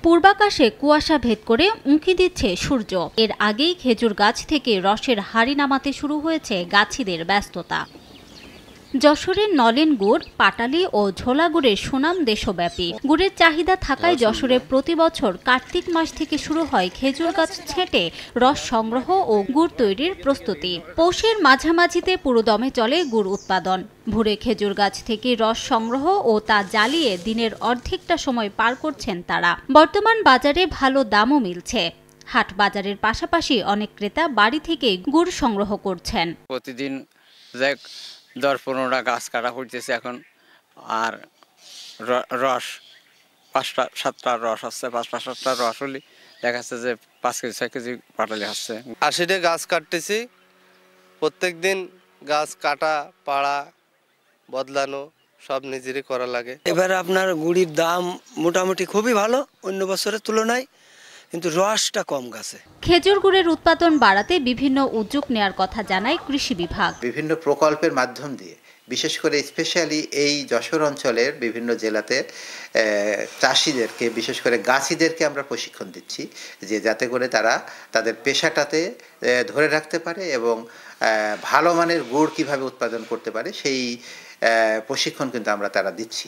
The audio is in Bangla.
পূর্বাকাশে কুয়াশা ভেদ করে উঁকি দিচ্ছে সূর্য। এর আগেই খেজুর গাছ থেকে রসের হাড়ি নামাতে শুরু হয়েছে গাছিদের ব্যস্ততা। যশোরের নলেন গুড়, পাটালি ও ঝোলা গুড়ের সুনাম দেশব্যাপী। গুড়ের চাহিদা থাকায় যশোরে প্রতি বছর কার্তিক মাস থেকে শুরু হয় খেজুর গাছ ছেঁটে রস সংগ্রহ ও গুড় তৈরির প্রস্তুতি। পৌষের মাঝামাঝিতে পুরোদমে চলে গুড় উৎপাদন। ভোরে খেজুর গাছ থেকে রস সংগ্রহ ও তা জ্বালিয়ে দিনের অর্ধেকটা সময় পার করছেন তারা। বর্তমান বাজারে ভালো দামও মিলছে। হাট বাজারের পাশাপাশি অনেক ক্রেতা বাড়ি থেকে গুড় সংগ্রহ করছেন। প্রতিদিন 10-15টা গাছ কাটা হইতেছে এখন। আর রস 5টা-7টা রস আসছে, 5-7টা রস হলে দেখা যাচ্ছে যে 5 কেজি 6 কেজি পাটালি আসছে। 80টা গাছ কাটতেছি। প্রত্যেক দিন গাছ কাটা, পাড়া, বদলানো সব নিজেরই করা লাগে। এবারে আপনার গুড়ির দাম মোটামুটি খুবই ভালো অন্য বছরের তুলনায়, কিন্তু রসটা কম গাছে। খেজুর গুড়ের উৎপাদন বাড়াতে বিভিন্ন উদ্যোগ নেয়ার কথা জানায় কৃষি বিভাগ। বিভিন্ন প্রকল্পের মাধ্যম দিয়ে বিশেষ করে স্পেশালি এই যশোর অঞ্চলের বিভিন্ন জেলাতে চাষিদেরকে, বিশেষ করে গাছিদেরকে আমরা প্রশিক্ষণ দিচ্ছি, যে যাতে করে তারা তাদের পেশাটাতে ধরে রাখতে পারে এবং ভালো মানের গুড় কিভাবে উৎপাদন করতে পারে সেই প্রশিক্ষণ কিন্তু আমরা তারা দিচ্ছি।